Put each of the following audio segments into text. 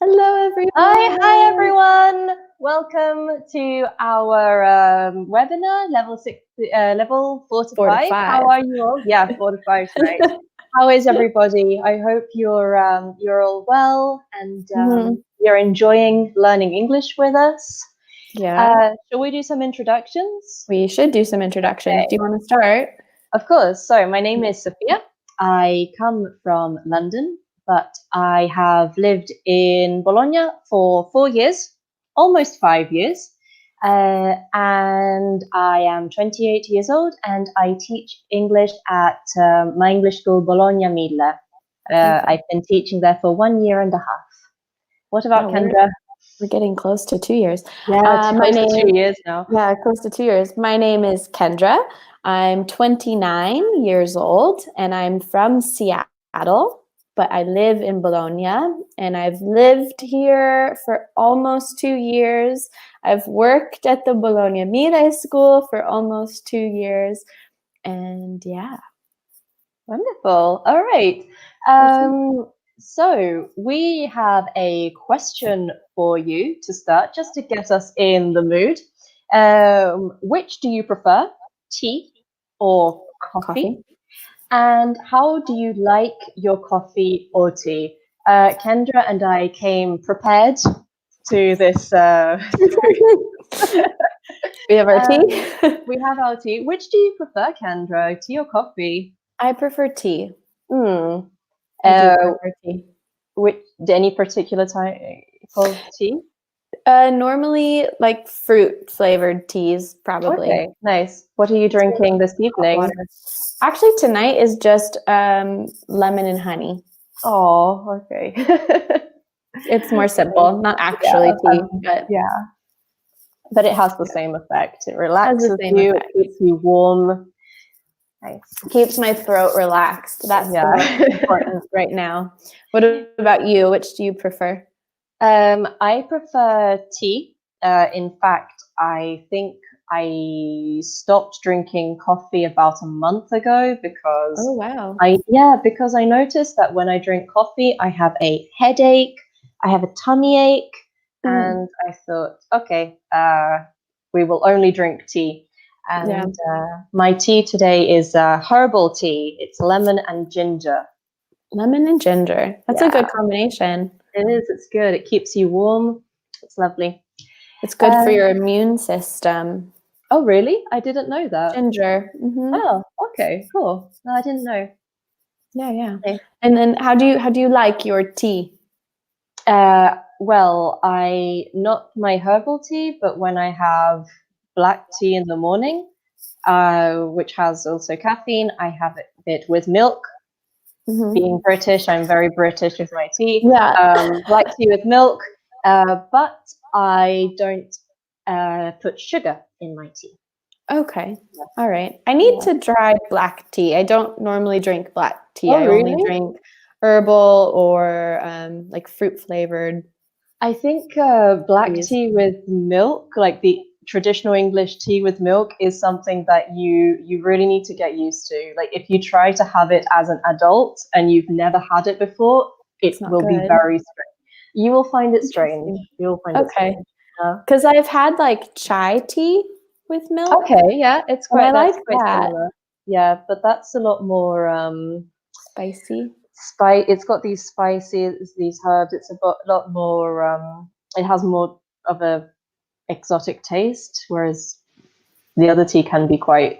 Hello, everyone. Hi everyone. Welcome to our webinar, level 4 to 5. How are you all? Yeah, 4 to 5, right? How is everybody? I hope you're all well and you're enjoying learning English with us. Yeah. Shall we do some introductions? We should do some introductions. Okay. Do you want to start? Of course. So my name is Sophia. I come from London, but I have lived in Bologna for 4 years, almost 5 years. And I am 28 years old and I teach English at my English school, Bologna Mille. I've been teaching there for 1 year and a half. What about Kendra? We're getting close to 2 years. Yeah, close to 2 years now. Yeah, close to 2 years. My name is Kendra. I'm 29 years old and I'm from Seattle, but I live in Bologna and I've lived here for almost 2 years. I've worked at the Bologna Mille School for almost 2 years. And yeah. Wonderful. All right. So we have a question for you to start, just to get us in the mood. Which do you prefer, tea or coffee? And how do you like your coffee or tea? Kendra and I came prepared to this. We have our tea. We have our tea. Which do you prefer, Kendra, tea or coffee? I prefer tea. I do prefer tea. Any particular type of tea? Normally, like fruit flavored teas, probably. Okay, nice. What are you drinking this evening? Actually, tonight is just lemon and honey. Oh, okay. It's more simple, not actually tea, but yeah. But it has the same effect. It relaxes you, effect. It keeps you warm. Nice. Keeps my throat relaxed. That's the most important right now. What about you? Which do you prefer? I prefer tea. In fact, I think I stopped drinking coffee about a month ago because because I noticed that when I drink coffee, I have a headache, I have a tummy ache, and I thought, okay, we will only drink tea. And my tea today is herbal tea. It's lemon and ginger. Lemon and ginger. That's a good combination. It is. It's good. It keeps you warm. It's lovely. It's good for your immune system. Oh, really? I didn't know that. Ginger. Oh, okay, cool. No, I didn't know. Yeah. Okay. And then how do you like your tea? Well, not my herbal tea, but when I have black tea in the morning, which has also caffeine, I have it with milk. Being British, I'm very British with my tea. Black tea with milk, but I don't put sugar in my tea. Okay. All right. I need to try black tea. I don't normally drink black tea. Oh, I only drink herbal or like fruit flavored. I think black tea with milk, like the traditional English tea with milk, is something that you really need to get used to. Like if you try to have it as an adult and you've never had it before, it will be very strange. You will find it strange. You'll find it strange. Because I've had like chai tea with milk. Okay, yeah, it's quite. That's quite similar. Yeah, but that's a lot more spicy. It's got these spices, these herbs. It's a lot more. It has more of a exotic taste, whereas the other tea can be quite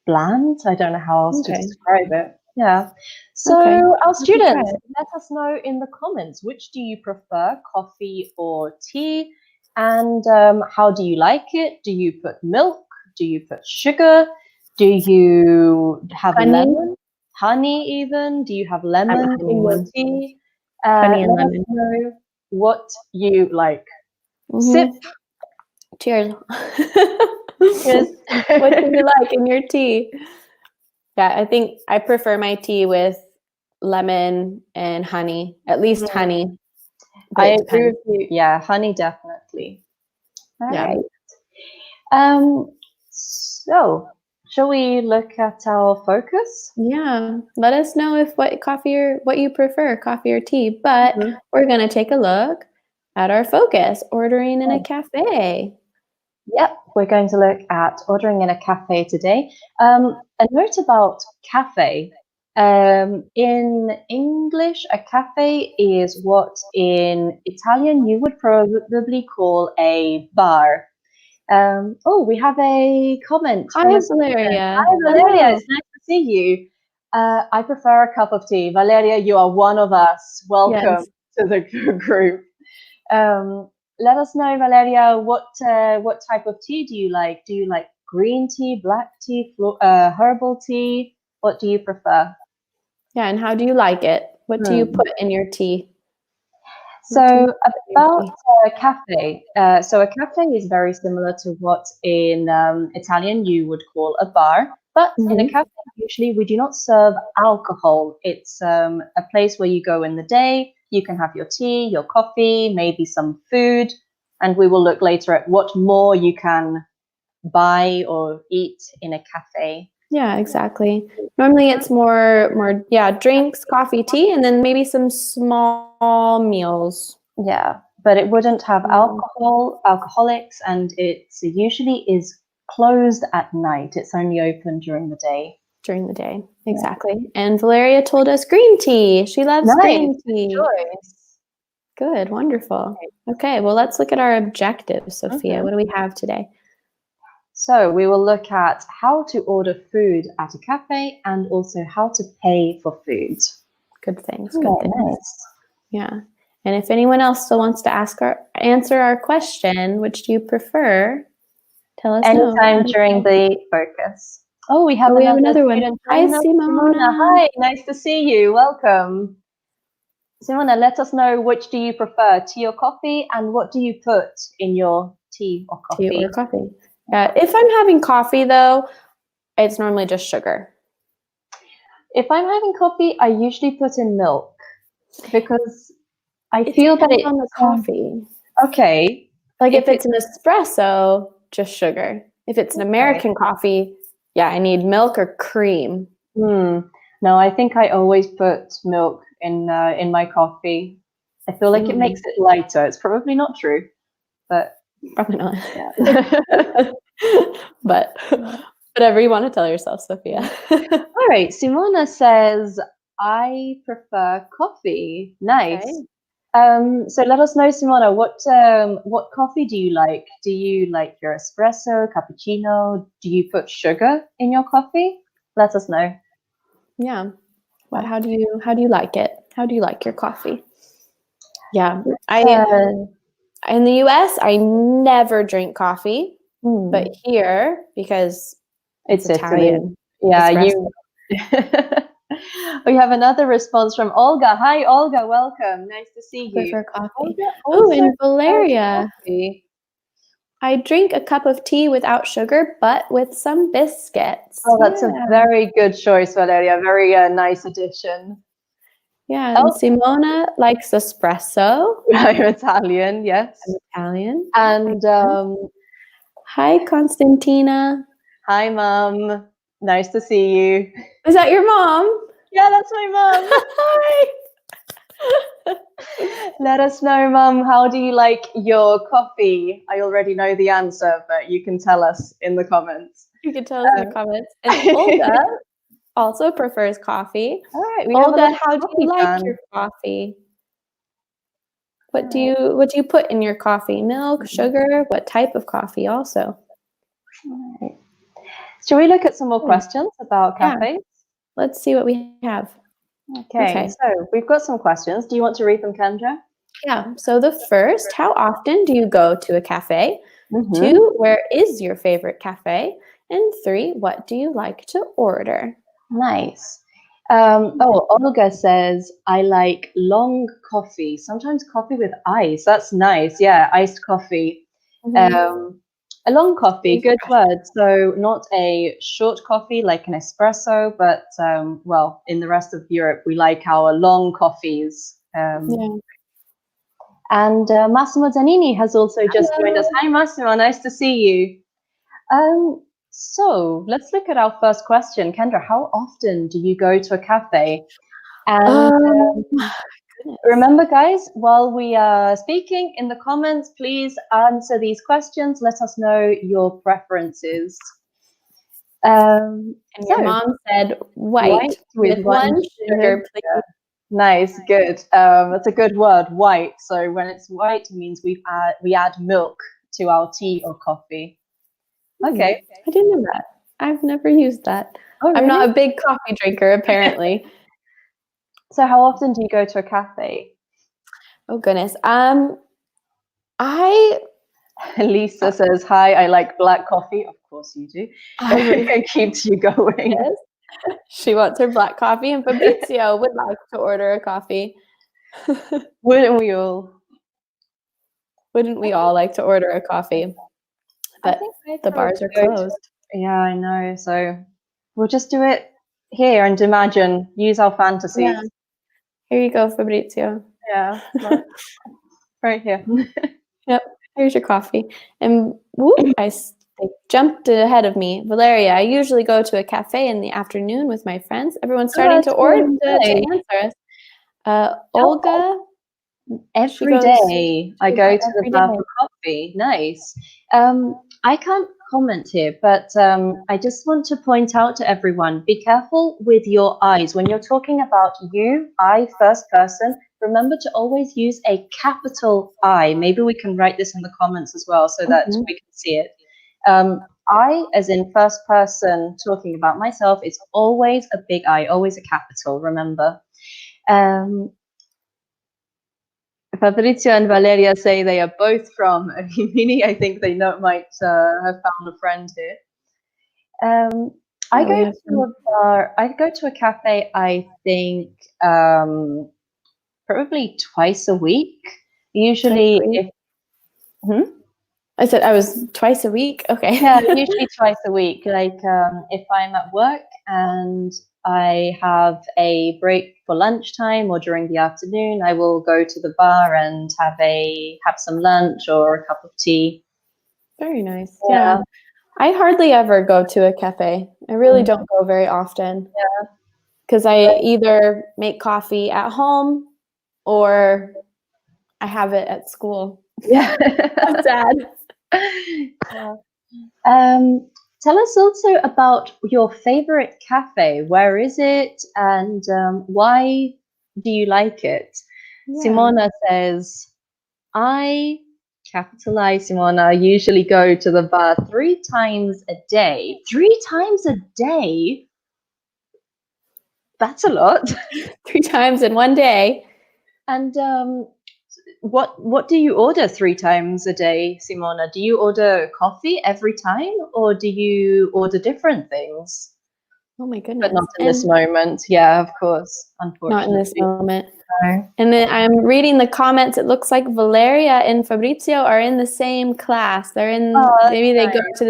bland. I don't know how else to describe it. Yeah. So our students, let us know in the comments, which do you prefer, coffee or tea? And how do you like it? Do you put milk? Do you put sugar? Do you have lemon? Honey even? Do you have lemon in your tea? Honey and lemon. Let us know what you like. Sip. Cheers. Cheers. What do you like in your tea? Yeah, I think I prefer my tea with lemon and honey, at least honey. I agree with you. Yeah, honey definitely. All right. So Shall we look at our focus? Yeah, let us know if what you prefer, coffee or tea. But Mhm. we're gonna take a look at our focus, ordering in a Oh, cafe. yep, we're going to look at ordering in a cafe today. A note about cafe. In English, a cafe is what in Italian you would probably call a bar. Oh, we have a comment Hi, from a student. Valeria. Hi, Valeria. Hello. It's nice to see you. I prefer a cup of tea. Valeria, you are one of us. Welcome Yes. to the group. Let us know, Valeria, what type of tea do you like? Do you like green tea, black tea, herbal tea? What do you prefer? Yeah, and how do you like it? What do you Hmm. put in your tea? What do you So put in your about tea? a cafe. So a cafe is very similar to what in Italian you would call a bar. But in a Mhm. cafe, usually we do not serve alcohol. It's a place where you go in the day. You can have your tea, your coffee, maybe some food, and we will look later at what more you can buy or eat in a cafe. Yeah, exactly. Normally it's more yeah, drinks, coffee, tea, and then maybe some small meals. Yeah, but it wouldn't have Mm, alcoholics, and it usually is closed at night. It's only open during the day. during the day. Yeah. Exactly. And Valeria told us green tea. She loves Nice, green good tea. choice. Good, wonderful. Okay, well, let's look at our objectives, Sophia. Mhm. What do we have today? So we will look at how to order food at a cafe and also how to pay for food. Good things, good Oh, things. nice. Yeah. And if anyone else still wants to answer our question, which do you prefer? Tell us no. Anytime during the focus. Oh, we have Oh, we have another another one. student Hi, joining us. Simona, Simona. hi, nice to see you. Welcome. Simona, let us know which do you prefer, tea or coffee, and what do you put in your tea or Tea or coffee? coffee? Yeah. If I'm having coffee, though, it's normally just sugar. If I'm having coffee, I usually put in milk because I It feel that depends it's on the coffee. okay. Like If if it it's an espresso, just sugar. If it's an okay. American coffee, yeah, I need milk or cream. Hmm. No, I think I always put milk in my coffee. I feel like it makes Mm, it lighter. It's probably not true, but probably not. yeah. But whatever you want to tell yourself, Sophia. All right. Simona says, I prefer coffee. Nice. Okay. So let us know, Simona, what coffee do you like? Do you like your espresso, cappuccino? Do you put sugar in your coffee? Let us know. Yeah. What how do you like it? How do you like your coffee? Yeah. I Uh, In the US, I never drink coffee, but hmm, here because it's it's Italy. Italian Yeah, espresso. you. We have another response from Olga. Hi, Olga. Welcome. Nice to see I you. prefer coffee. Olga Oh, also and prefers Valeria, coffee. I drink a cup of tea without sugar, but with some biscuits. Oh, that's a Yeah. very good choice, Valeria. Very nice addition. Yeah. And Oh, Simona likes espresso. I'm Italian, I'm yes. Italian. And Hi, Constantina. hi, Mom. Nice to see you. Is that your mom? Yeah, that's my mom. Hi. Let us know, Mum, how do you like your coffee? I already know the answer, but you can tell us in the comments. You can tell us in the comments. And Olga also prefers coffee. All right, we have a lot Olga, of how do you coffee like fans. your coffee? All right. What do you put in your coffee? Milk, sugar? What type of coffee also? All right. Shall we look at some more Hmm. questions about Yeah, cafes? let's see what we have. Okay, Okay. so we've got some questions. Do you want to read them, Kendra? Yeah. So the first, how often do you go to a cafe? Mm-hmm. 2, where is your favorite cafe? And 3, what do you like to order? Nice. Olga says, I like long coffee, sometimes coffee with ice. That's nice. Yeah, iced coffee. Mhm. Um, a long coffee, good Refreshing. word. So, not a short coffee like an espresso, but well, in the rest of Europe, we like our long coffees. Yeah. And Massimo Zanini has also just joined us. Hello. Hi, Massimo. Nice to see you. Um, So let's look at our first question. Kendra, how often do you go to a cafe? And Goodness. remember, guys, while we are speaking in the comments, please answer these questions. Let us know your preferences. And your So, mom said white white with with one one sugar, please. Nice, good. That's a good word, white. So when it's white, it means we add milk to our tea or coffee. Okay. I didn't know that. I've never used that. Oh, I'm not really? a big coffee drinker, apparently. So how often do you go to a cafe? Oh goodness. I Lisa says, hi, I like black coffee. Of course you do. I It keeps you going. yes. She wants her black coffee, and Fabrizio would like to order a coffee. Wouldn't we all? Wouldn't we all like to order a coffee? I But think I'd the probably bars are go to- closed. Yeah, I know. So we'll just do it here and imagine, use our fantasies. Yeah. Here you go, Fabrizio. Yeah, right here. Yep. Here's your coffee. And whoop, they jumped ahead of me. Valeria, I usually go to a cafe in the afternoon with my friends. Everyone's starting to that's order really to nice. answer us. Olga, Every goes- day I she go goes to the every bar day. for coffee. Nice. I can't comment here, but I just want to point out to everyone, be careful with your eyes. When you're talking about you, I, first person, remember to always use a capital I. Maybe we can write this in the comments as well so that we can see it. I, as in first person, talking about myself, is always a big I, always a capital, remember. Fabrizio and Valeria say they are both from Rimini. I think they might have found a friend here. I go to a bar. I go to a cafe. I think probably twice a week. Usually, I said I was twice a week. Okay. Yeah, usually twice a week. Like if I'm at work and I have a break for lunchtime or during the afternoon, I will go to the bar and have some lunch or a cup of tea. Very nice. Yeah. I hardly ever go to a cafe. I really don't go very often. Yeah. Because I either make coffee at home or I have it at school. Yeah. That's sad. Tell us also about your favorite cafe. Where is it, and why do you like it? Yeah. Simona says, I, capitalize Simona, usually go to the bar 3 times a day. 3 times a day? That's a lot. 3 times in one day. And what do you order 3 times a day, Simona? Do you order coffee every time, or do you order different things? Oh my goodness. But not in this moment. Yeah, of course. Unfortunately. Not in this moment. No. And then I'm reading the comments. It looks like Valeria and Fabrizio are in the same class. They're in maybe they go to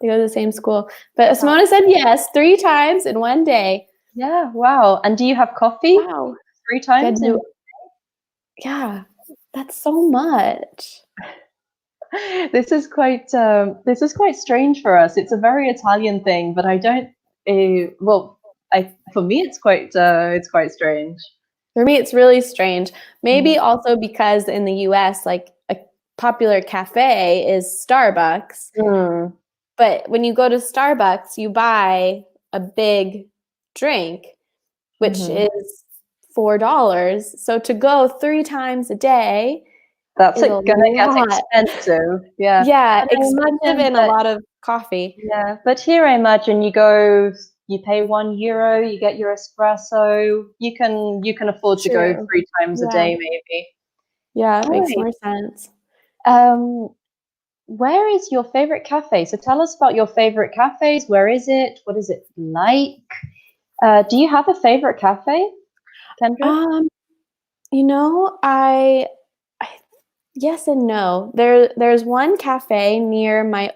the same school. But Simona said yes, 3 times in one day. Yeah, wow. And do you have coffee? Wow. 3 times in Yeah, that's so much. This is quite strange for us. It's a very Italian thing, but I don't. For me, it's quite strange. For me, it's really strange. Maybe also because in the US, like a popular cafe is Starbucks. But when you go to Starbucks, you buy a big drink, which is $4. So to go 3 times a day, that's gonna get expensive. Yeah. Yeah, expensive and a lot of coffee. Yeah, but here I imagine you go, you pay €1, you get your espresso. You can afford to go 3 times a day, maybe. Yeah, it makes more sense. Where is your favorite cafe? So tell us about your favorite cafes. Where is it? What is it like? Do you have a favorite cafe, Kendra? You know, yes and no. There's one cafe near my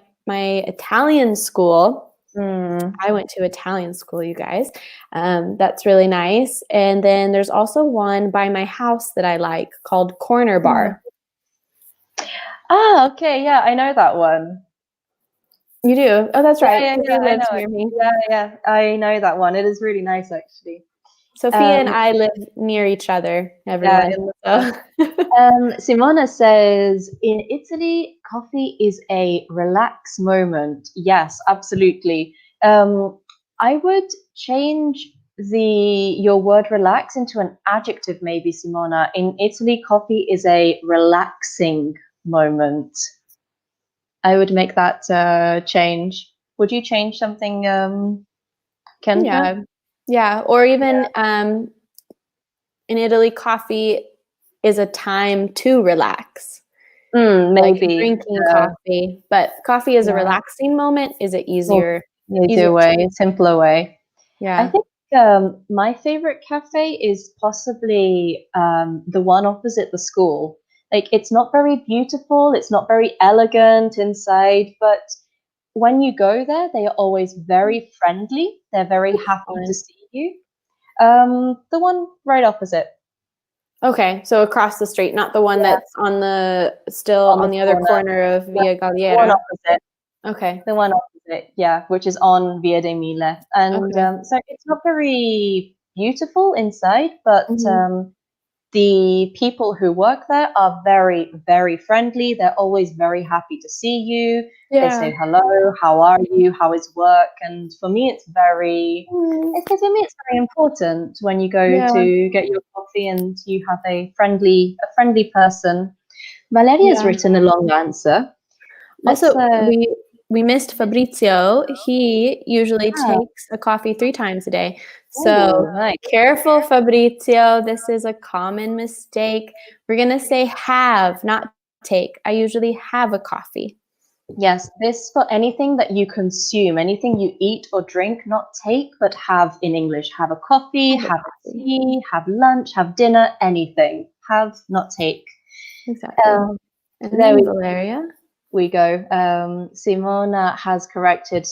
Italian school. I went to Italian school, you guys. That's really nice. And then there's also one by my house that I like called Corner Bar. Ah, okay, yeah, I know that one. You do? Oh, that's right. Yeah, 'Cause yeah, he I lives know it. near me. Yeah, I know that one. It is really nice, actually. Sophia and Um, I live near each other, yeah, everyone. in the So Simona says, in Italy, coffee is a relax moment. Yes, absolutely. I would change your word relax into an adjective, maybe, Simona. In Italy, coffee is a relaxing moment. I would make that change. Would you change something, Kendra? yeah. Yeah. Or even in Italy, coffee is a time to relax. Like Maybe. drinking coffee, but coffee is a Yeah. relaxing moment is it Well, easier easier way, simpler way. I yeah. think my favorite cafe is possibly the one opposite the school. Like, it's not very beautiful, it's not very elegant inside, but when you go there, they are always very friendly. They're very happy to Fun. see you. The one right opposite. Okay, so across the street, not the one Yeah, that's still on the on the other corner. corner of Yeah, Via the one Galliera. opposite. Okay. The one opposite, yeah, which is on Via de Mille. And Okay. so it's not very beautiful inside, but Mhm. the people who work there are very, very friendly. They're always very happy to see you. They Yeah. say hello, how are you, how is work? And for me, Mm. it's very important when you go Yeah. to get your coffee and you have a friendly person. Valeria's Yeah. written a long answer. Let's Also, we missed Fabrizio. He usually yeah. takes a coffee 3 times a day. So Oh, nice. careful, Fabrizio. This is a common mistake. We're gonna say have, not take. I usually have a coffee. Yes, this for anything that you consume, anything you eat or drink, not take, but have in English. Have a coffee, Have a have a coffee. tea, have lunch, have dinner, anything. Have, not take. Exactly. Um, And there then Valeria. we go. Simona has corrected.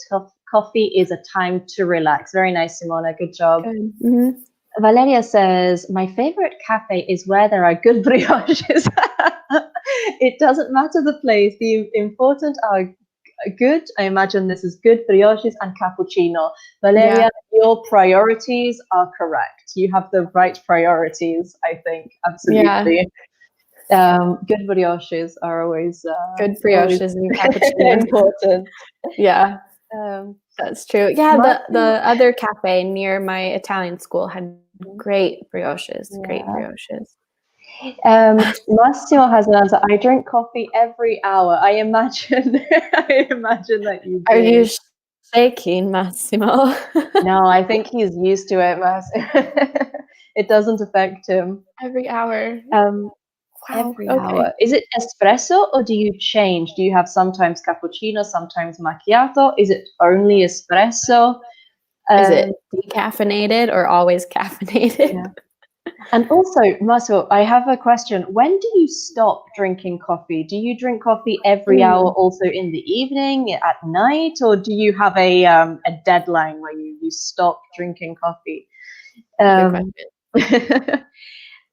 Coffee is a time to relax. Very nice, Simona. Good job. Good. Mhm. Valeria says, my favorite cafe is where there are good brioches. It doesn't matter the place. The important are good. I imagine this is good brioches and cappuccino. Yeah. Valeria, your priorities are correct. You have the right priorities, I think. Yeah. Absolutely. Good brioches are Good always brioches and cappuccinos. important. Yeah. Um, That's true. Yeah, Martin, the other cafe near my Italian school had great brioches, great yeah. brioches. Massimo has an answer. I drink coffee every hour. I imagine, I imagine that you Are you do. shaking, Massimo? No, I think he's used to it, It doesn't affect him. Every hour. Um, Wow. every Okay. hour. Is it espresso or do you change? Do you have sometimes cappuccino, sometimes macchiato? Is it only espresso? Is it Um, decaffeinated or always caffeinated? yeah. And also, Massimo, I have a question. When do you stop drinking coffee? Do you drink coffee every hour Mm, also in the evening, at night, or do you have a deadline where you stop drinking coffee? good Um, question.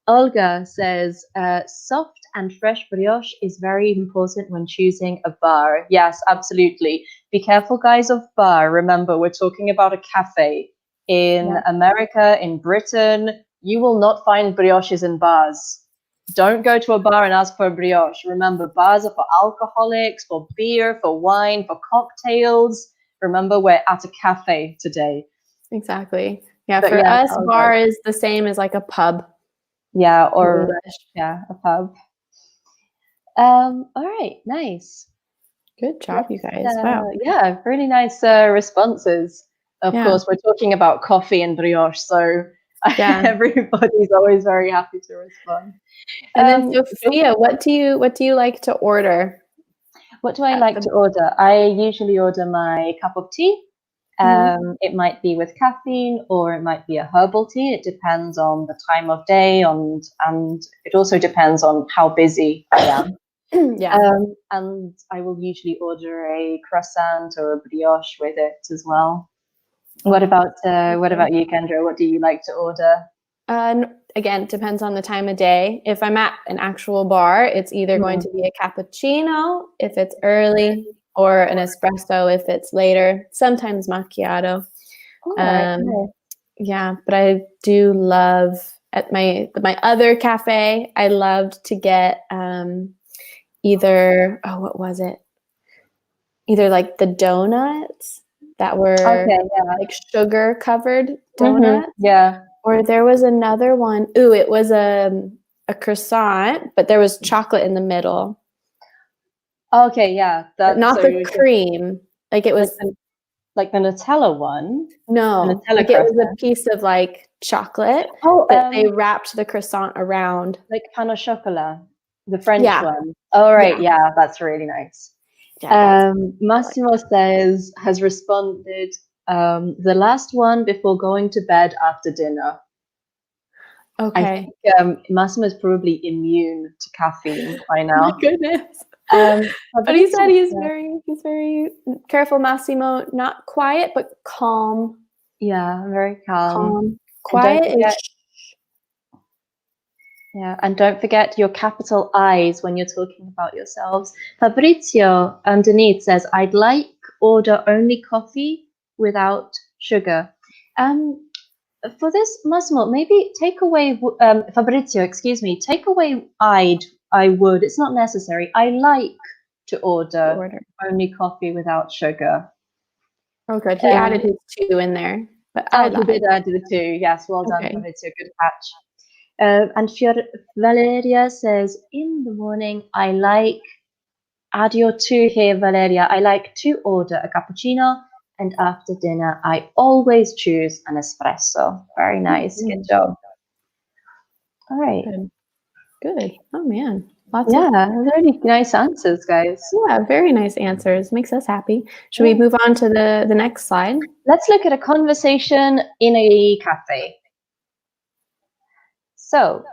Olga says, soft and fresh brioche is very important when choosing a bar. Yes, absolutely. Be careful, guys, of bar. Remember, we're talking about a cafe. In Yeah. America, in Britain, you will not find brioches in bars. Don't go to a bar and ask for a brioche. Remember, bars are for alcoholics, for beer, for wine, for cocktails. Remember, we're at a cafe today. Exactly. Yeah, But for yes, us, Olga. bar is the same as like a pub Yeah, in or English. yeah, a pub. All right, nice. Good job, you Let's, guys. Wow. yeah, really nice responses. Of Yeah. course, we're talking about coffee and brioche, so Yeah. everybody's always very happy to respond. And then Don't Sophia, what do you like to order What do I at like the to order? I usually order my cup of tea. Mhm. It might be with caffeine or it might be a herbal tea. It depends on the time of day and it also depends on how busy I am. Yeah. And I will usually order a croissant or a brioche with it as well. What Okay. about you, Kendra? What do you like to order? Again, depends on the time of day. If I'm at an actual bar, it's either going Hmm. to be a cappuccino if it's early, or an espresso if it's later. Sometimes macchiato. All right. Yeah, but I do love at my other cafe. I loved to get either what was it? Either like the donuts that were like sugar covered donuts, Yeah. or there was another one. Ooh, it was a croissant, but there was chocolate in the middle. Okay, yeah, But not the cream. Like it was like the Nutella one. no, like it was a piece of like chocolate that they wrapped the croissant around. Like pain au chocolat, the French one. All right, yeah, that's really nice. Yeah, Massimo has responded, the last one before going to bed after dinner. Okay. I think Massimo is probably immune to caffeine by now. Oh my goodness. But he said he's very careful, Massimo. Not quiet, but calm. Yeah, very calm. Quiet is. Yeah, and don't forget your capital I's when you're talking about yourselves. Fabrizio underneath says, I'd like order only coffee without sugar. For this, Massimo, maybe take away, Fabrizio, excuse me, take away I would. It's not necessary. I like to order only coffee without sugar. Oh, good. He added his 2 in there. But he did add the 2. Yes, well done, Fabrizio. Good catch. And Valeria says, in the morning, I like, add your 2 here, Valeria. I like to order a cappuccino, and after dinner, I always choose an espresso. Very nice. Good job. All right. Good. Oh, man. Really nice answers, guys. Yeah, very nice answers. Makes us happy. Should we move on to the next slide? Let's look at a conversation in a cafe. So,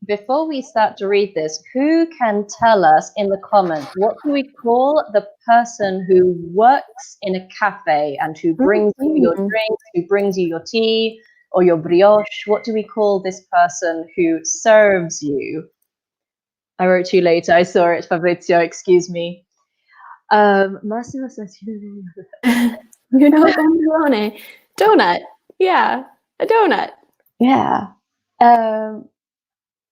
before we start to read this, who can tell us in the comments, what do we call the person who works in a cafe and who brings you your drinks, who brings you your tea or your brioche? What do we call this person who serves you? I wrote to you later. I saw it, Fabrizio, excuse me. Massimo says, you know, bandolone. Donut. Yeah, a donut. Yeah.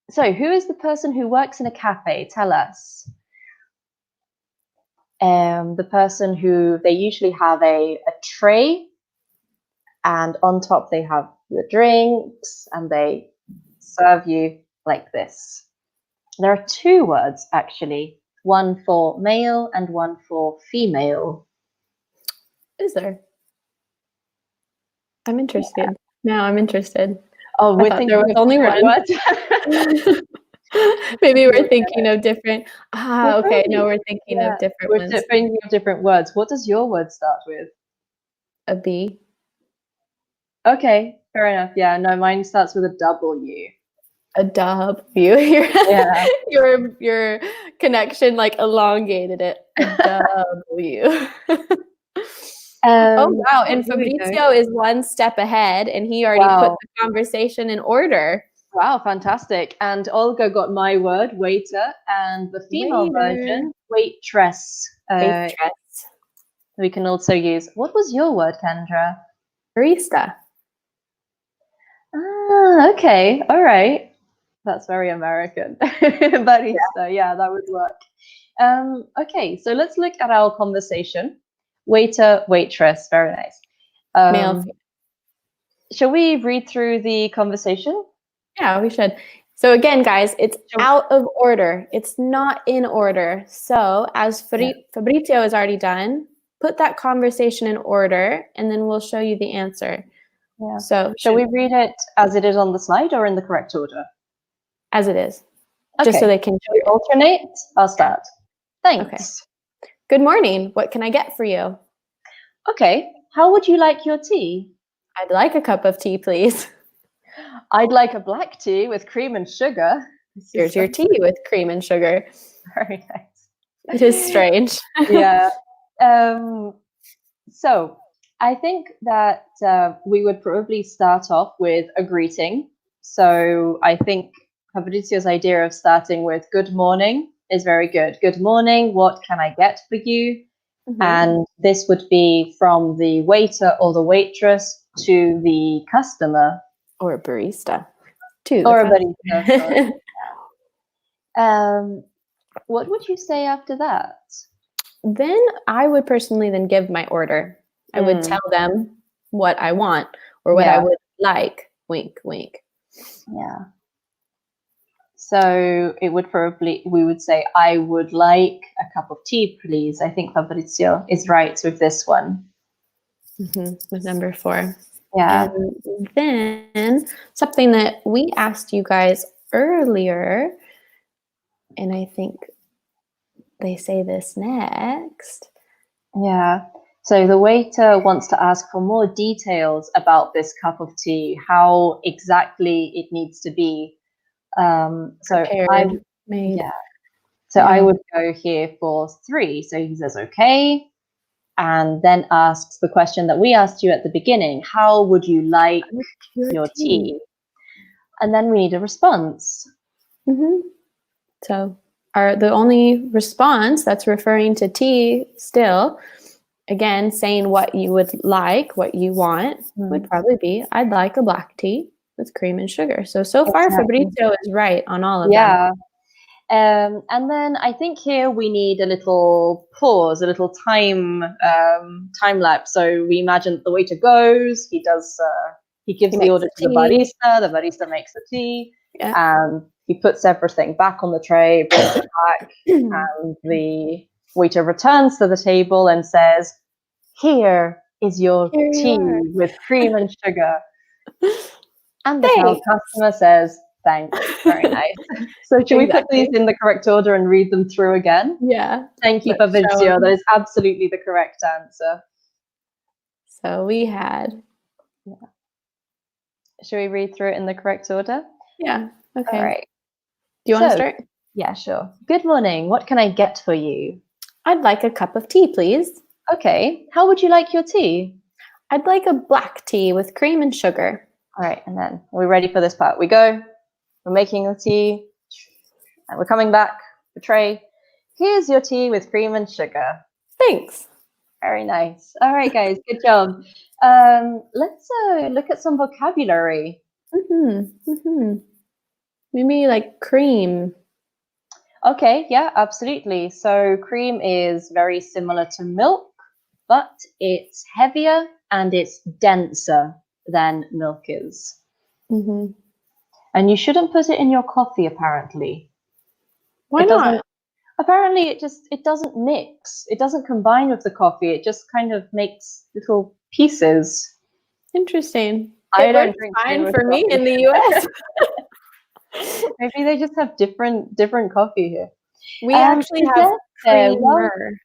So who is the person who works in a cafe? Tell us. The person who, they usually have a tray, and on top they have the drinks, and they serve you like this. There are 2 words, actually. One for male and one for female. Is there? I'm interested. Yeah. Now I'm interested. Oh, I thought there was only one word. Maybe we're thinking of different. Okay. No, we're thinking of different ones. We're thinking of different words. What does your word start with? A B. Okay, fair enough. Yeah, no, mine starts with a W. A W. Your connection like elongated it. A W. Oh wow! And Fabrizio is 1 step ahead, and he already put the conversation in order. Wow, fantastic! And Olga got my word, waiter, and the female version, waitress. Waitress. We can also use. What was your word, Kendra? Barista. Ah, okay, all right. That's very American. Barista, yeah, that would work. Okay, so let's look at our conversation. Waiter, waitress, very nice. Male. Shall we read through the conversation? Yeah, we should. So again, guys, it's out of order. It's not in order. So as Fabrizio has already done, put that conversation in order, and then we'll show you the answer. Yeah. So shall we read it as it is on the slide or in the correct order? As it is. Okay. Just so they can shall we alternate? I'll start. Thanks. Okay. Good morning. What can I get for you? Okay. How would you like your tea? I'd like a cup of tea, please. I'd like a black tea with cream and sugar. Here's your tea with cream and sugar. Very nice. It is strange. Yeah. So I think that we would probably start off with a greeting. So I think Fabrizio's idea of starting with good morning is very good. Good morning. What can I get for you? Mhm. And this would be from the waiter or the waitress to the customer. Or a barista. To Or a the barista, customer. sorry. What would you say after that? Then I would personally then give my order. I would tell them what I want or what I Yeah, would like. Wink, wink. yeah. So it would probably, we would say, I would like a cup of tea, please. I think Fabrizio is right with this one. With number 4. Yeah. And then something that we asked you guys earlier, and I think they say this next. Yeah. So the waiter wants to ask for more details about this cup of tea, how exactly it needs to be. Prepared, made. Yeah. So I would go here for 3. So he says, okay. And then asks the question that we asked you at the beginning, how would you like your tea? And then we need a response. So the only response that's referring to tea still, again, saying what you would like, what you want, would probably be, I'd like a black tea with cream and sugar. So far, Exactly. Fabrizio is right on all of them. Yeah. And then I think here we need a little pause, a little time lapse. So we imagine that the waiter goes, he gives the order to the barista makes the tea, and he puts everything back on the tray, brings it back, and the waiter returns to the table and says, here is your tea with cream and sugar. And the customer says, thanks. Very nice. So should we put these in the correct order and read them through again? Yeah. Thank you, Fabrizio. That is absolutely the correct answer. So we had. Should we read through it in the correct order? Yeah. Okay. All right. Do you want to start? Yeah, sure. Good morning. What can I get for you? I'd like a cup of tea, please. Okay. How would you like your tea? I'd like a black tea with cream and sugar. All right. And then we're ready for this part. We go. We're making the tea. And we're coming back. The tray. Here's your tea with cream and sugar. Thanks. Very nice. All right, guys. Good job. Let's look at some vocabulary. Maybe like cream. Okay, yeah, absolutely. So cream is very similar to milk, but it's heavier and it's denser than milk is. And you shouldn't put it in your coffee, apparently. Why not? Apparently, it doesn't mix. It doesn't combine with the coffee. It just kind of makes little pieces. Interesting. I don't drink fine for me in the US. Maybe they just have different coffee here. We actually have creamer.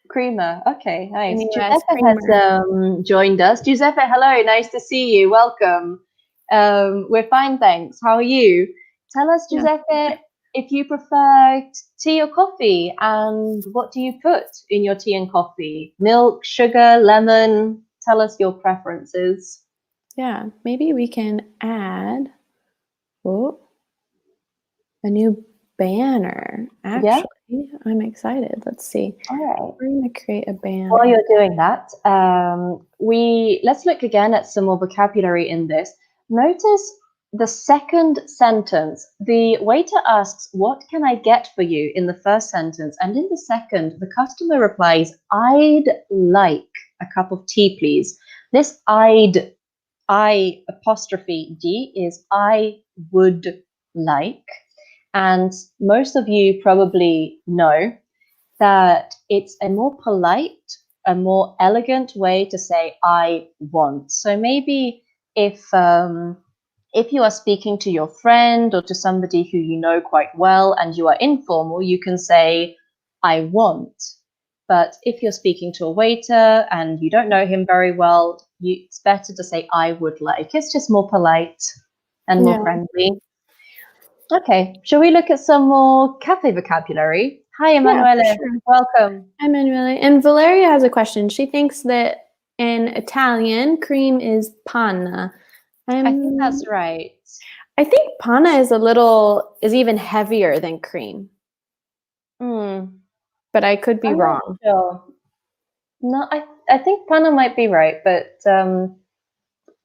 Creamer. Okay, nice. US Giuseppe has joined us. Giuseppe, hello. Nice to see you. Welcome. We're fine, thanks. How are you? Tell us, Giuseppe, if you prefer tea or coffee, and what do you put in your tea and coffee? Milk, sugar, lemon? Tell us your preferences. Yeah, maybe we can add a new banner. Actually, I'm excited. Let's see. All right. We're going to create a banner. While you're doing that, let's look again at some more vocabulary in this. Notice the second sentence. The waiter asks, what can I get for you in the first sentence? And in the second, the customer replies, I'd like a cup of tea, please. This I apostrophe D is I would like. And most of you probably know that it's a more polite, a more elegant way to say I want. So maybe if you are speaking to your friend or to somebody who you know quite well and you are informal, you can say I want. But if you're speaking to a waiter and you don't know him very well, it's better to say I would like. It's just more polite and more friendly. Okay, shall we look at some more cafe vocabulary? Hi, Emanuele. Yeah, sure. Welcome. Hi, Emanuele. And Valeria has a question. She thinks that in Italian, cream is panna. I think that's right. I think panna is even heavier than cream. but I could be I'm not wrong. sure. No, I think pana might be right, but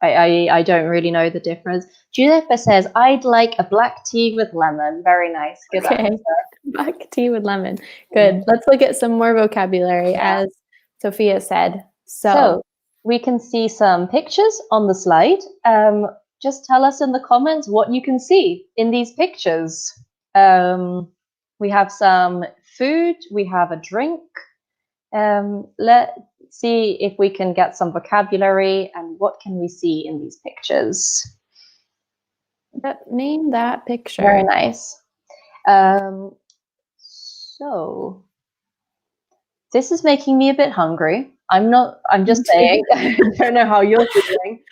I don't really know the difference. Giuseppe says, I'd like a black tea with lemon. Very nice. Good Okay. answer. Black tea with lemon. Good. Let's look at some more vocabulary, Yeah. as Sophia said. So we can see some pictures on the slide. Just tell us in the comments what you can see in these pictures. We have some food, we have a drink. Let's see if we can get some vocabulary and what can we see in these pictures. Name that picture. Very nice. So this is making me a bit hungry. I'm just saying. I don't know how you're feeling.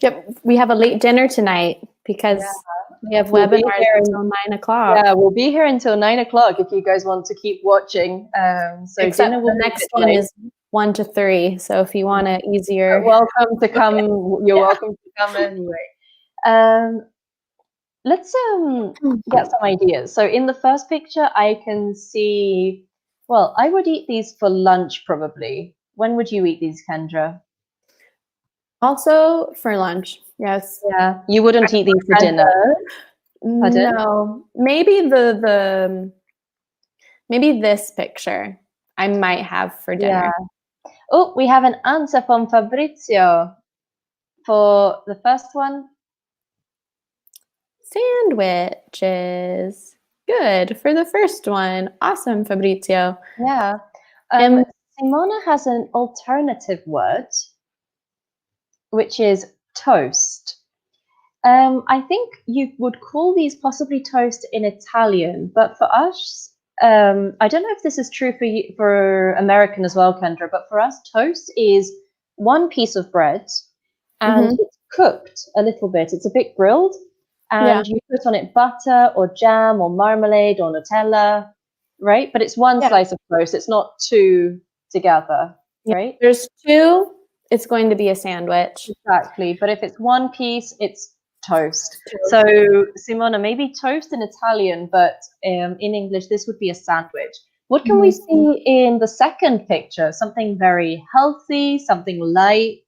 Yep, we have a late dinner tonight because we have webinars until 9 o'clock. Yeah, we'll be here until 9 o'clock if you guys want to keep watching. So Except dinner will the be next one is 1 to 3. So if you want to easier, You're welcome to come. You're welcome to come anyway. Let's get some ideas. So in the first picture, I can see. Well, I would eat these for lunch probably. When would you eat these, Kendra? Also for lunch, yes. Yeah, you wouldn't eat these for dinner. Pardon? No, maybe maybe this picture I might have for dinner. Yeah. Oh, we have an answer from Fabrizio for the first one. Sandwiches. Good for the first one. Awesome, Fabrizio. Yeah. Simona has an alternative word, which is toast. I think you would call these possibly toast in Italian, but for us, I don't know if this is true for you, for American as well, Kendra, but for us, toast is one piece of bread and it's cooked a little bit. It's a bit grilled, and you put on it butter or jam or marmalade or Nutella, right? But it's one slice of toast. It's not two together, right? There's two, it's going to be a sandwich. Exactly. But if it's one piece, it's toast. So Simona, maybe toast in Italian, but in English, this would be a sandwich. What can we see in the second picture? Something very healthy, something light,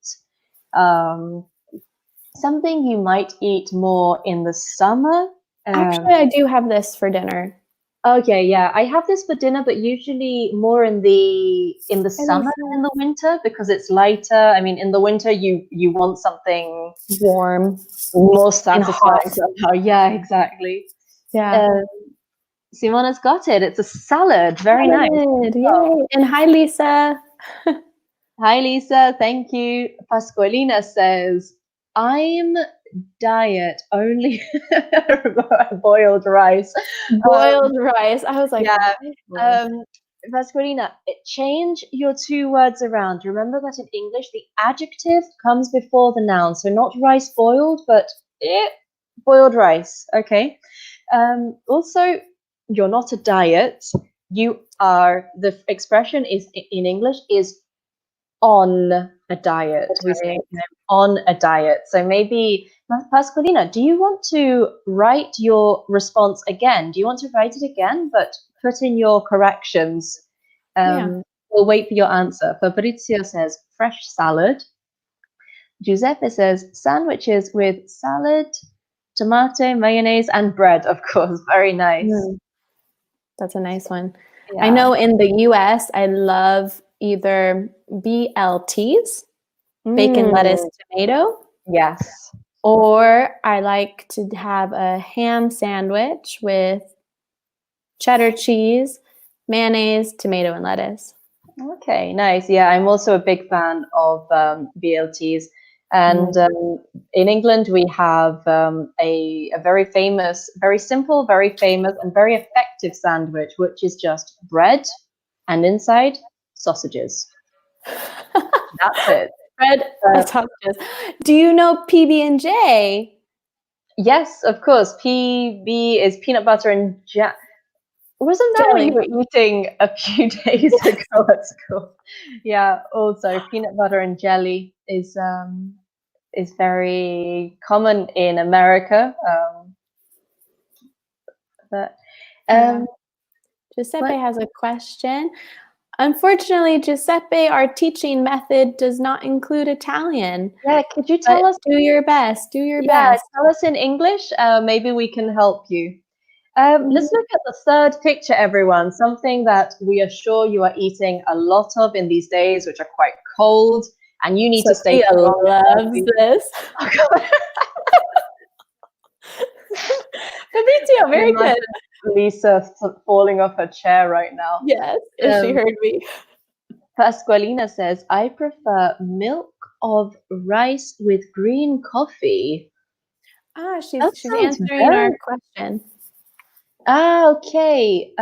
something you might eat more in the summer. Actually, I do have this for dinner. Okay, yeah, I have this for dinner, but usually more in the summer than in the winter because it's lighter. I mean, in the winter you want something warm, more satisfying somehow. Yeah, exactly. Yeah. Simona's got it. It's a salad. Very nice. Yay! And hi, Lisa. Hi, Lisa. Thank you. Pasqualina says, I'm diet only boiled rice. Boiled rice. I was like, yeah. Pasqualina, change your two words around. Remember that in English, the adjective comes before the noun. So not rice boiled, but boiled rice. Okay. Also, you're not a diet. You are, the expression is in English is on a diet. We say on a diet. So maybe, Pasqualina, do you want to write your response again? Do you want to write it again, but put in your corrections? We'll wait for your answer. Fabrizio says fresh salad. Giuseppe says sandwiches with salad, tomato, mayonnaise, and bread, of course. Very nice. That's a nice one. Yeah. I know in the US, I love either BLTs, bacon, lettuce, tomato. Yes. Or I like to have a ham sandwich with cheddar cheese, mayonnaise, tomato, and lettuce. Okay, nice. Yeah, I'm also a big fan of BLTs. And in England, we have a very famous, very simple, very famous, and very effective sandwich, which is just bread and inside sausages. That's it. Bread and sausages. Do you know PB&J? Yes, of course. PB is peanut butter and jam. Wasn't that what you were eating a few days ago at school? Yeah. Also, peanut butter and jelly is very common in America. Giuseppe has a question. Unfortunately, Giuseppe, our teaching method does not include Italian. Yeah, could you But tell us? do your best. Do your Yeah, best. tell us in English. Maybe we can help you. Let's Mhm. look at the third picture, everyone. Something that we are sure you are eating a lot of in these days, which are quite cold, and you need to stay Sophia strong and loves healthy. this. Oh, God. Fabrizio, I can very good. imagine Lisa falling off her chair right now. Yes, if she Um, heard me. Pasqualina says, I prefer milk of rice with green coffee. Ah, That she's sounds answering our very... question. Okay.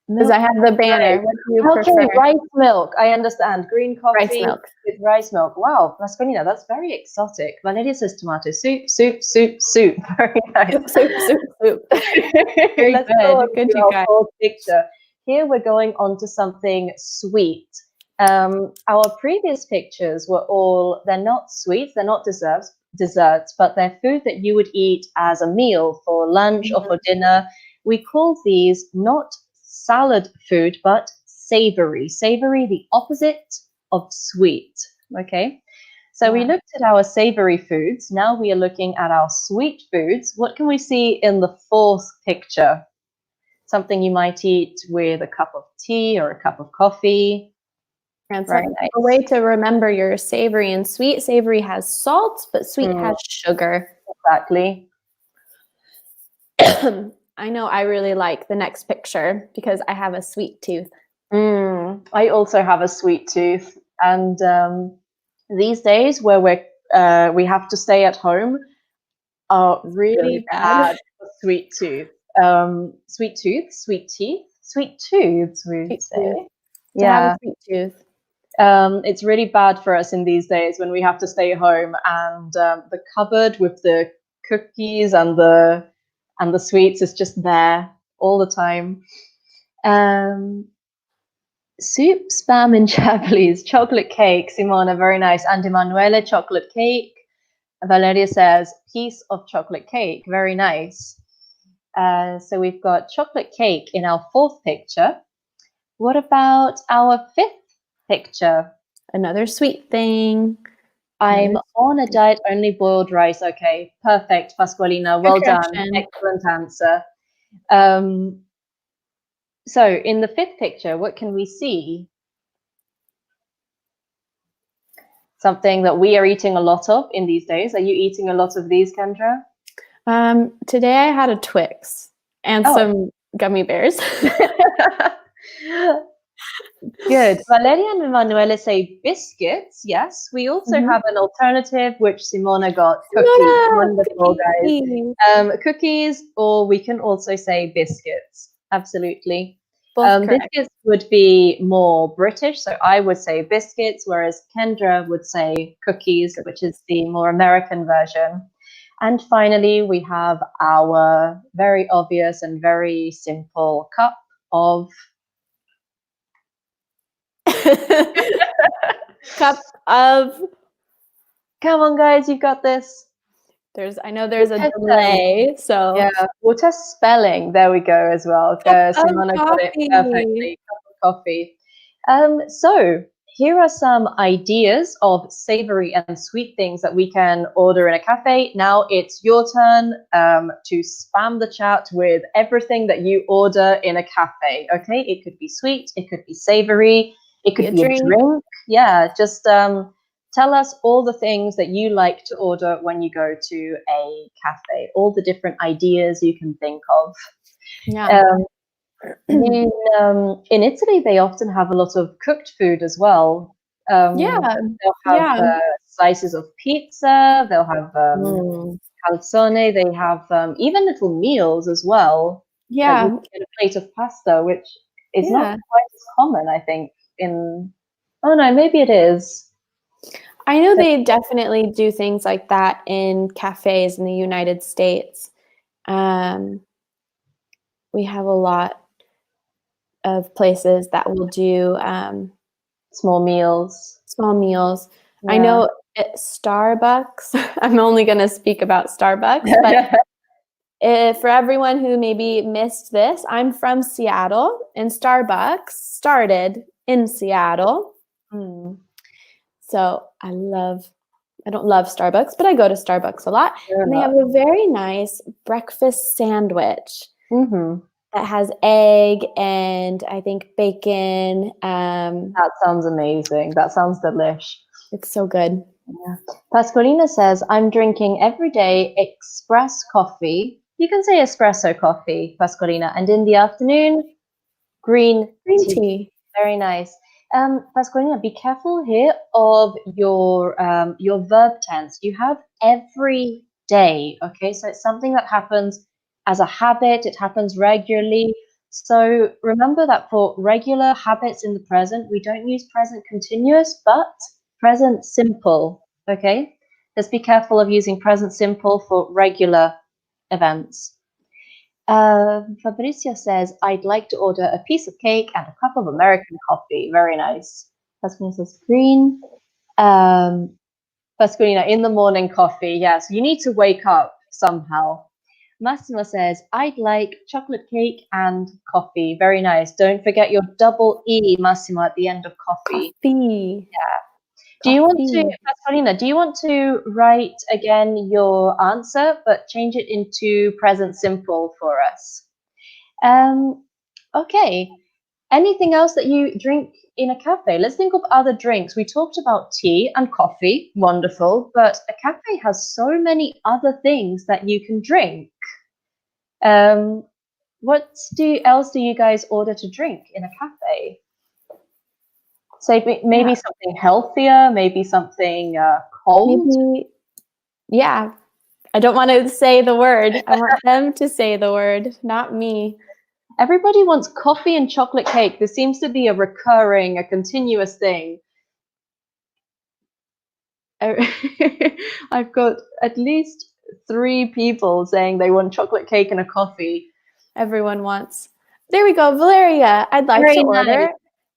Because I Milk have of the rice. banner. What do you Okay, prefer? rice milk. I understand. Green Rice coffee milk. with rice milk. Wow, Pasqualina, that's very exotic. Valeria says tomato soup, soup, soup, soup. Very nice. Soup, soup, soup, soup. Very Let's go good. on Good, to you our guys. fourth picture. Here we're going on to something sweet. Our previous pictures were all, they're not sweets, they're not desserts, but they're food that you would eat as a meal for lunch or for dinner. We call these not salad food, but savory. Savory, the opposite of sweet. Okay. So we Yeah. looked at our savory foods. Now we are looking at our sweet foods. What can we see in the fourth picture? Something you might eat with a cup of tea or a cup of coffee. And so Very a way nice. to remember your savory and sweet. Savory has salt, but sweet Mm, has sugar. exactly. I know I really like the next picture because I have a sweet tooth. I also have a sweet tooth, and these days where we have to stay at home are It's really really bad. bad for sweet tooth. Sweet tooth, sweet teeth, sweet tooths, we Sweet say. tooth. To have a Yeah. sweet tooth. It's really bad for us in these days when we have to stay home, and the cupboard with the cookies and the sweets is just there all the time. Soup, spam, and chablis, chocolate cake. Simona, very nice. And Emanuele, chocolate cake. Valeria says piece of chocolate cake. Very nice. So we've got chocolate cake in our fourth picture. What about our fifth picture? Another sweet thing. I'm Another on a diet, only boiled rice. Okay, perfect, Pasqualina. Good Well done. correction. Excellent answer. Um, so in the fifth picture, what can we see? Something that we are eating a lot of in these days. Are you eating a lot of these, Kendra? Today I had a Twix and Oh, some gummy bears. good. Valeria and Emanuele say biscuits. Yes. We also Mhm. have an alternative, which Simona got cookies. Simona, Wonderful, guys. cookies. Cookies, or we can also say biscuits. Absolutely. Both correct. Biscuits would be more British, so I would say biscuits, whereas Kendra would say cookies, which is the more American version. And finally, we have our very obvious and very simple cup of Cup of come on, guys, you've got this. I know there's We'll a test, delay, so yeah, we'll test spelling. There we go as well. cup of Simona got it coffee. perfectly. Cup of coffee. So here are some ideas of savory and sweet things that we can order in a cafe. Now it's your turn to spam the chat with everything that you order in a cafe. Okay, it could be sweet, it could be savory, it Be could a be a drink. drink. Yeah, just tell us all the things that you like to order when you go to a cafe, all the different ideas you can think of. Yeah. In Italy, they often have a lot of cooked food as well. Yeah. They'll have Yeah. slices of pizza, they'll have Mm. calzone, they have even little meals as well. Like you Yeah. can get a plate of pasta, which is not Yeah. quite as common, I think, in, oh no, maybe it is. I know they definitely do things like that in cafes in the United States. Um, we have a lot of places that will do Small meals. small meals. I Yeah. know at Starbucks, I'm only going to speak about Starbucks, but For everyone who maybe missed this, I'm from Seattle, and Starbucks started in Seattle. So I don't love Starbucks, but I go to Starbucks a lot. And they have a very nice breakfast sandwich that has egg and I think bacon. That sounds amazing. That sounds delish. It's so good. Yeah. Pasqualina says, I'm drinking every day express coffee. You can say espresso coffee, Pasqualina. And in the afternoon, green tea. Very nice. Pasqualina, be careful here of your verb tense. You have every day, okay? So it's something that happens as a habit. It happens regularly. So remember that for regular habits in the present, we don't use present continuous, but present simple, okay? Just be careful of using present simple for regular events. Fabricia says, I'd like to order a piece of cake and a cup of American coffee. Very nice. Pasqualina says, green. Pasqualina, in the morning coffee. Yes, you need to wake up somehow. Massimo says, I'd like chocolate cake and coffee. Very nice. Don't forget your double E, Massimo, at the end of coffee. Coffee. Yeah. Do you want to, Pasqualina, do you want to write again your answer, but change it into present simple for us? Okay. Anything else that you drink in a cafe? Let's think of other drinks. We talked about tea and coffee. Wonderful. But a cafe has so many other things that you can drink. What else do you guys order to drink in a cafe? Say maybe something healthier, maybe something cold. Maybe, yeah. I don't want to say the word. I want them to say the word, not me. Everybody wants coffee and chocolate cake. This seems to be a continuous thing. I've got at least 3 people saying they want chocolate cake and a coffee. Everyone wants. There we go, Valeria. I'd like to order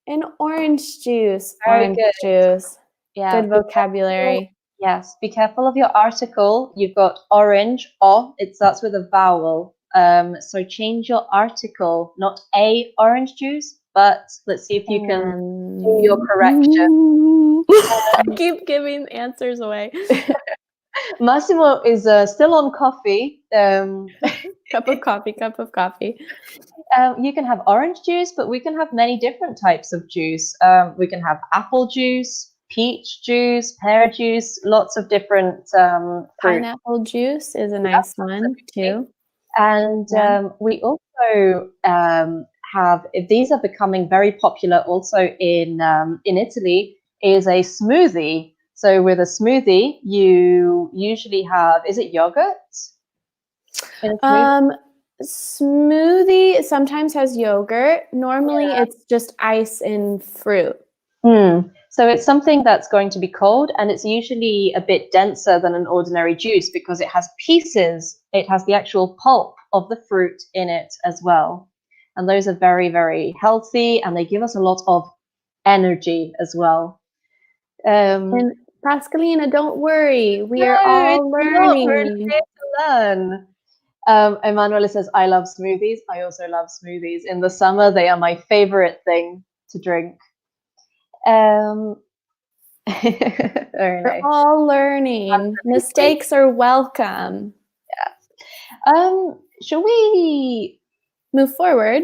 an orange juice. Very good. Juice. Yeah. Good vocabulary. Yes. Be careful of your article. You've got orange. It starts with a vowel. So change your article, not a orange juice, but let's see if you can do your correction. I keep giving answers away. Massimo is still on coffee. Cup of coffee. You can have orange juice, but we can have many different types of juice. We can have apple juice, peach juice, pear juice, lots of different fruit. Pineapple juice is a nice one too. And we also have, these are becoming very popular also in Italy, is a smoothie. So with a smoothie, you usually have, is it yogurt? Smoothie sometimes has yogurt. Normally it's just ice and fruit. So it's something that's going to be cold, and it's usually a bit denser than an ordinary juice because it has pieces. It has the actual pulp of the fruit in it as well. And those are very, very healthy, and they give us a lot of energy as well. And Pascalina, don't worry. We are all learning. We're here to learn. Emanuela says, I love smoothies. I also love smoothies. In the summer, they are my favorite thing to drink. Very We're nice. all learning. Mistakes are welcome. Yeah. Shall we move forward?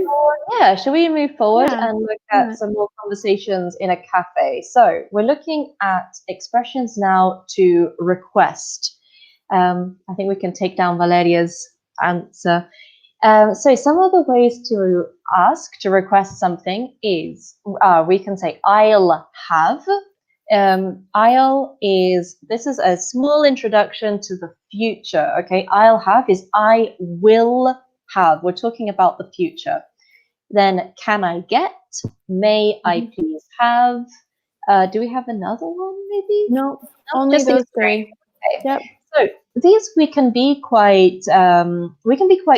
Yeah, shall we move forward and look at some more conversations in a cafe? So we're looking at expressions now to request. I think we can take down Valeria's answer. So some of the ways to ask, to request something is, we can say, I'll have. This is a small introduction to the future, okay? I'll have is I will have. We're talking about the future. Then can I get? May I please have? Do we have another one maybe? No, only those 3. Okay. Yep. So these we can be quite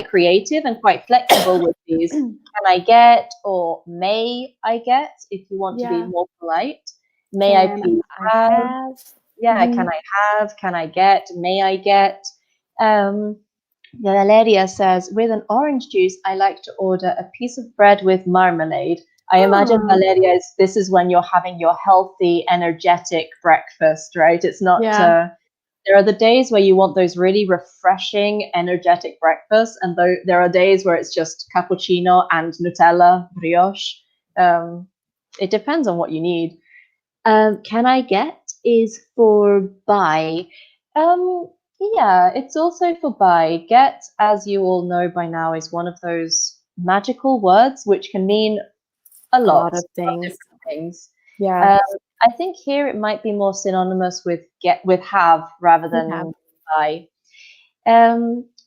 creative and quite flexible with these. Can I get or may I get if you want to be more polite? May I please have? Yeah, can I have? Can I get? May I get? Valeria says, with an orange juice, I like to order a piece of bread with marmalade. I imagine, Oh, Valeria, this is when you're having your healthy, energetic breakfast, right? It's not, yeah. there are the days where you want those really refreshing, energetic breakfasts, and there are days where it's just cappuccino and Nutella, brioche. It depends on what you need. Can I get is for buy. Yeah, it's also for buy. Get, as you all know by now, is one of those magical words which can mean a A lot lot of of things. different things. Yeah. Um, I think here it might be more synonymous with get, with have, rather Yeah. than buy.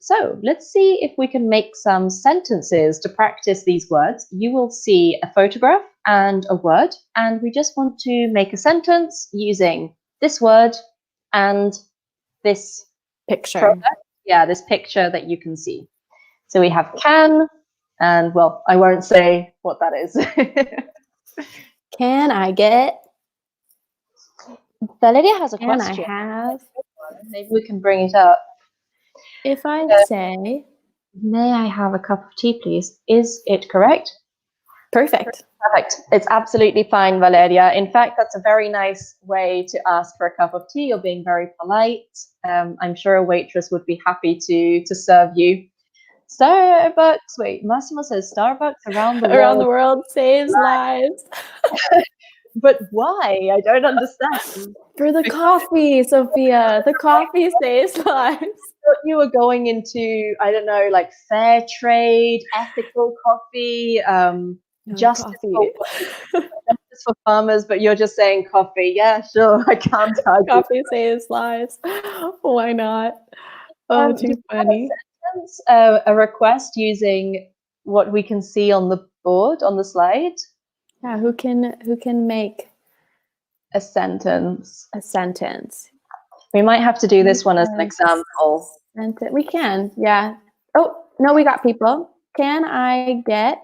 So let's see if we can make some sentences to practice these words. You will see a photograph and a word, and we just want to make a sentence using this word and this Picture. product. Yeah, this picture that you can see. So we have can, and well, I won't say what that is. Can I get? Valeria has a Can I question. have? Maybe we can bring it up. If I Uh, say May I have a cup of tea, please? Is it correct? perfect. Perfect. It's absolutely fine, Valeria. In fact, that's a very nice way to ask for a cup of tea. You're being very polite. I'm sure a waitress would be happy to serve you. Starbucks. Wait, Massimo says Starbucks around the Around the world. world saves lives. But why? I don't understand. For the coffee, Sophia. The coffee saves lives. Thought you were going into, I don't know, like fair trade, ethical coffee, No, justice for coffee. justice for farmers, but you're just saying coffee. Yeah, sure, I can't argue. Coffee saves lives. Why not? Oh, Do you too have a funny. sentence, a request using what we can see on the board, on the slide? Yeah, who can make A sentence. a sentence? We might have to do Make this one as an a example. sentence. We can, yeah. Oh, no, we got people. Can I get?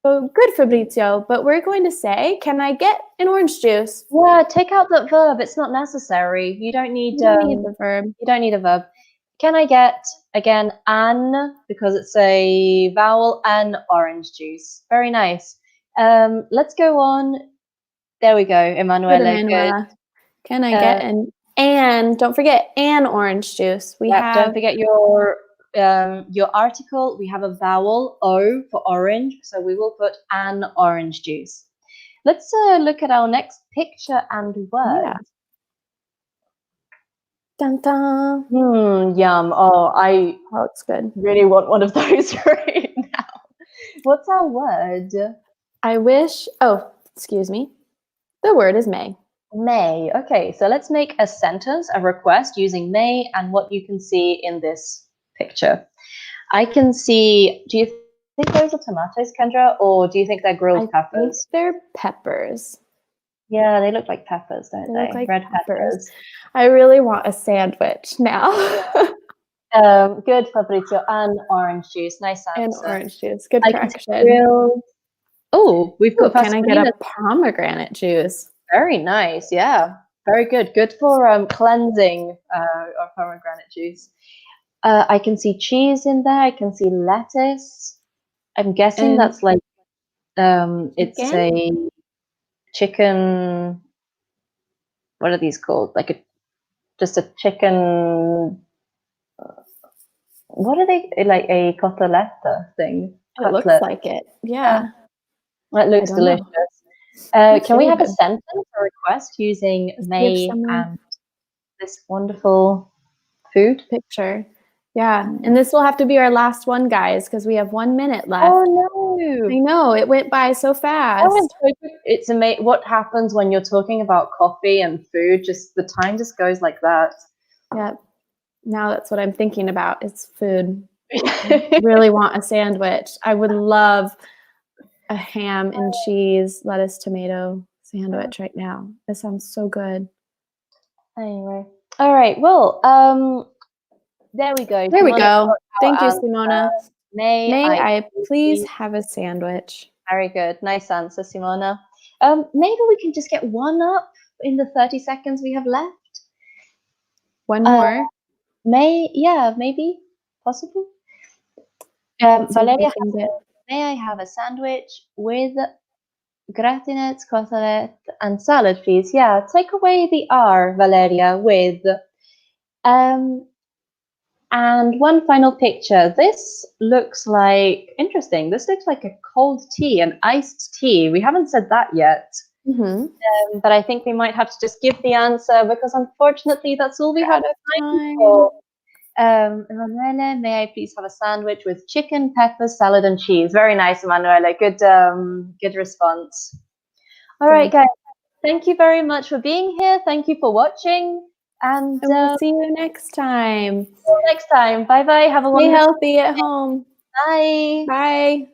Oh, good, Fabrizio. But we're going to say, can I get an orange juice? Yeah, take out that verb. It's not necessary. You don't need You don't need the verb. you don't need a verb. Can I get again an, because it's a vowel, an orange juice? Very nice. Let's go on. There we go, Good, Emanuele. Good. Emanuela. Can I Uh, get an and? Don't forget an orange juice. We yeah, don't have forget your article. We have a vowel o for orange, so we will put an orange juice. Let's look at our next picture and word. yeah. Dun dun. Yum. Oh, I Oh, it's good. really want one of those right now. What's our word? I wish. Oh, excuse me. The word is May. May. Okay, so let's make a sentence, a request using may and what you can see in this picture. I can see, do you think those are tomatoes, Kendra, or do you think they're grilled I think peppers? they're peppers. Yeah, they look like peppers, don't They look they? like Red peppers. peppers. I really want a sandwich now. Good, Fabrizio. And orange juice. Nice And answer. orange juice. Good I can see correction. grilled. Oh, we've Oh, got can I get Vaselina. a pomegranate juice? Very nice. Yeah. Very good. Good for cleansing our pomegranate juice. I can see cheese in there. I can see lettuce. I'm guessing And that's like it's chicken? a chicken. What are these called? Like just a chicken. What are they like? A cotoletta thing? It looks Cutlet. like it. Yeah, Yeah. that I looks don't know. delicious. Looks Can we really have a good. sentence or request using Let's see if may someone and this wonderful food? picture. Yeah. And this will have to be our last one, guys, because we have 1 minute Oh left. no! I know. It went by so That fast. went so quick. It's amazing what happens when you're talking about coffee and food. Just the time just goes like that. Yep. Now that's what I'm thinking about. It's food. I really want a sandwich. I would love a ham and cheese, lettuce, tomato sandwich right now. This sounds so good. Anyway, all right. Well, there we go. There we Simona go. got Thank our you, answer. Simona. May May I I please please? have a sandwich? Very good. Nice answer, Simona. Maybe we can just get one up in the 30 seconds we have left. One more. Yeah, maybe. possible? Let's see if Valeria I can has get. may I have a sandwich with gratinets, cotolette, and salad, please? Yeah, take away the R, Valeria, with. And one final picture. This looks like interesting. This looks like a cold tea, an iced tea. We haven't said that yet. But I think we might have to just give the answer because unfortunately that's all we have time for. Emanuele, may I please have a sandwich with chicken, peppers, salad, and cheese? Very nice, Emanuele. Good response. All right, guys. Thank you very much for being here. Thank you for watching. And we'll see you next time. Next time. Bye bye. Have a Stay wonderful healthy at home. day. Bye. Bye.